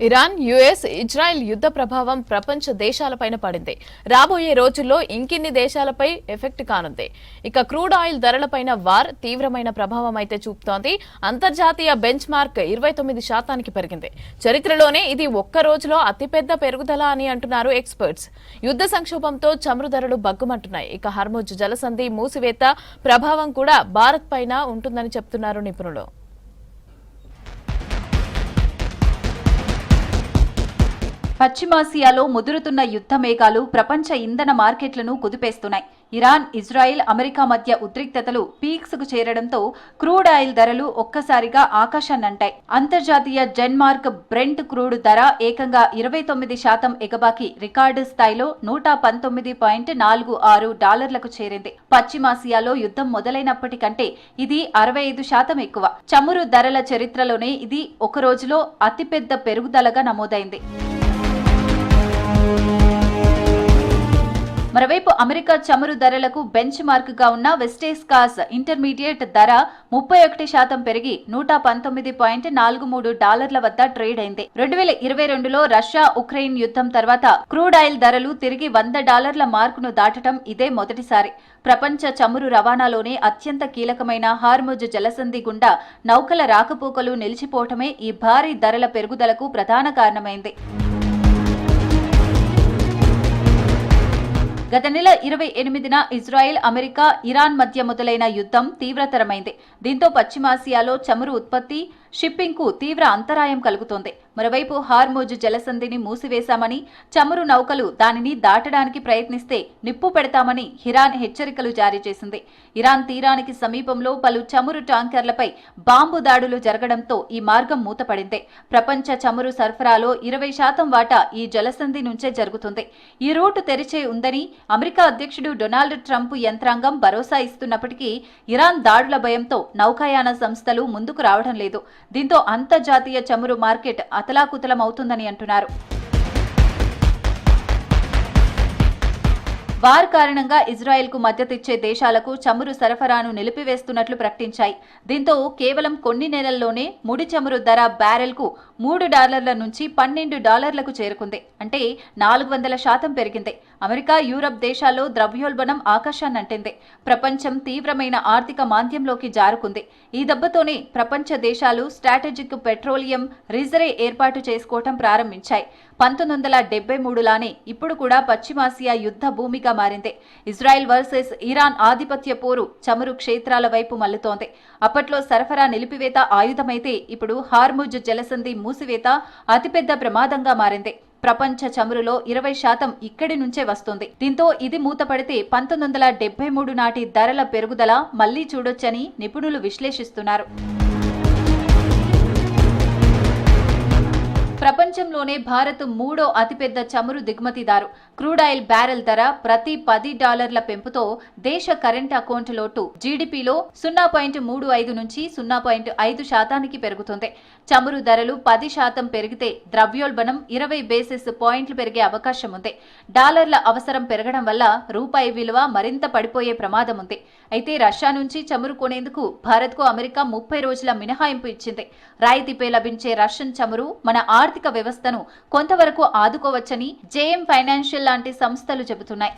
Iran, US, Israel యుద్ధ ప్రభావం ప్రపంచ దేశాలపైన పడింది. రాబోయే రోజుల్లో ఇంకిన్ని దేశాలపై ఎఫెక్ట్ కానుంది. ఇక క్రూడ్ ఆయిల్ ధరలపైన వార్ తీవ్రమైన ప్రభావం అయితే చూపుతోంది. అంతర్జాతీయ బెంచ్ మార్క్ 29% పెరిగింది. చరిత్రలోనే ఇది ఒక్క రోజులో అతిపెద్ద పెరుగుదల అని అంటున్నారు ఎక్స్పర్ట్స్. యుద్ధ సంక్షోభంతో చమురు ధరలు బగ్గుమంటున్నాయి. ఇక హర్ముజ్ జలసంధి మూసివేత ప్రభావం కూడా భారత్ పైన ఉంటుందని చెప్తున్నారు నిపుణులు. పశ్చిమాసియాలో ముదురుతున్న యుద్ధ మేఘాలు ప్రపంచ ఇంధన మార్కెట్లను కుదిపేస్తున్నాయి. ఇరాన్, ఇజ్రాయిల్, అమెరికా మధ్య ఉద్రిక్తతలు పీక్స్ కు చేరడంతో క్రూడ్ ఆయిల్ ధరలు ఒక్కసారిగా ఆకాశాన్నంటాయి. అంతర్జాతీయ డెన్మార్క్ బ్రెంట్ క్రూడ్ ధర ఏకంగా 29% ఎగబాకి రికార్డు స్థాయిలో $119.46 చేరింది. పశ్చిమాసియాలో యుద్ధం మొదలైనప్పటికంటే ఇది 65% ఎక్కువ. చమురు ధరల చరిత్రలోనే ఇది ఒక రోజులో అతిపెద్ద పెరుగుదలగా నమోదైంది. మరోవైపు అమెరికా చమురు ధరలకు బెంచ్ మార్క్ గా ఉన్న వెస్టేస్కాస్ ఇంటర్మీడియట్ ధర 31% పెరిగి $119.43 వద్ద ట్రేడ్ అయింది. 2022లో రష్యా ఉక్రెయిన్ యుద్ధం తర్వాత క్రూడ్ ఆయిల్ ధరలు తిరిగి $100 మార్కును దాటడం ఇదే మొదటిసారి. ప్రపంచ చమురు రవాణాలోనే అత్యంత కీలకమైన హార్ముజ్ జలసంధి గుండా నౌకల రాకపోకలు నిలిచిపోవటమే ఈ భారీ ధరల పెరుగుదలకు ప్రధాన కారణమైంది. గత నెల 28న ఇజ్రాయెల్, అమెరికా, ఇరాన్ మధ్య మొదలైన యుద్ధం తీవ్రతరమైంది. దీంతో పశ్చిమాసియాలో చమురు ఉత్పత్తి, షిప్పింగ్ కు తీవ్ర అంతరాయం కలుగుతోంది. మరోవైపు హార్ముజ్ జలసంధిని మూసివేశామని, చమురు నౌకలు దానిని దాటడానికి ప్రయత్నిస్తే నిప్పు పెడతామని ఇరాన్ హెచ్చరికలు జారీ చేసింది. ఇరాన్ తీరానికి సమీపంలో పలు చమురు ట్యాంకర్లపై బాంబు దాడులు జరగడంతో ఈ మార్గం మూతపడింది. ప్రపంచ చమురు సరఫరాలో 20% వాటా ఈ జలసంధి నుంచే జరుగుతుంది. ఈ రూటు తెరిచే ఉందని అమెరికా అధ్యక్షుడు డొనాల్డ్ ట్రంప్ యంత్రాంగం భరోసా ఇస్తున్నప్పటికీ ఇరాన్ దాడుల భయంతో నౌకాయాన సంస్థలు ముందుకు రావడం లేదు. దీంతో అంతర్జాతీయ చమురు మార్కెట్ అతలాకుతలమవుతుందని అంటున్నారు. వార్ కారణంగా ఇజ్రాయెల్ కు మద్దతిచ్చే దేశాలకు చమురు సరఫరాను నిలిపివేస్తున్నట్లు ప్రకటించాయి. దీంతో కేవలం కొన్ని నెలల్లోనే ముడి చమురు ధర బ్యారెల్ కు $3 నుంచి $12కు చేరుకుంది. అంటే 400% పెరిగింది. అమెరికా, యూరప్ దేశాల్లో ద్రవ్యోల్బణం ఆకాశాన్నంటింది. ప్రపంచం తీవ్రమైన ఆర్థిక మాంద్యంలోకి జారుకుంది. ఈ దెబ్బతోనే ప్రపంచ దేశాలు స్ట్రాటజిక్ పెట్రోలియం రిజర్వ్ ఏర్పాటు చేసుకోవటం ప్రారంభించాయి. 1973లానే ఇప్పుడు కూడా పశ్చిమాసియా యుద్ధ భూమిగా మారింది. ఇజ్రాయెల్ వర్సెస్ ఇరాన్ ఆధిపత్య పోరు చమురు క్షేత్రాల వైపు మల్లుతోంది. అప్పట్లో సరఫరా నిలిపివేత ఆయుధమైతే ఇప్పుడు హార్ముజ్ జలసంధి మూసివేత అతిపెద్ద ప్రమాదంగా మారింది. ప్రపంచ చమురులో 20% ఇక్కడి నుంచే వస్తుంది. దీంతో ఇది మూతపడితే 1973 నాటి ధరల పెరుగుదల మళ్లీ చూడొచ్చని నిపుణులు విశ్లేషిస్తున్నారు. ప్రపంచంలోనే భారత్ 3వ అతిపెద్ద చమురు దిగుమతిదారు. క్రూడ్ ఆయిల్ బ్యారెల్ ధర ప్రతి $10 పెంపుతో దేశ కరెంట్ అకౌంట్ లోటు జీడీపీలో 0.35 నుంచి 0.5% పెరుగుతుంది. చమురు ధరలు 10% పెరిగితే ద్రవ్యోల్బణం 20 బేసిస్ పాయింట్లు పెరిగే అవకాశం ఉంది. డాలర్ల అవసరం పెరగడం వల్ల రూపాయి విలువ మరింత పడిపోయే ప్రమాదం ఉంది. అయితే రష్యా నుంచి చమురు కొనేందుకు భారత్కు అమెరికా 30 రోజుల మినహాయింపు ఇచ్చింది. రాయితీపై లభించే రష్యన్ చమురు మన ఆర్థిక వ్యవస్థను కొంతవరకు ఆదుకోవచ్చని జేఎం ఫైనాన్షియల్ లాంటి సంస్థలు చెబుతున్నాయి.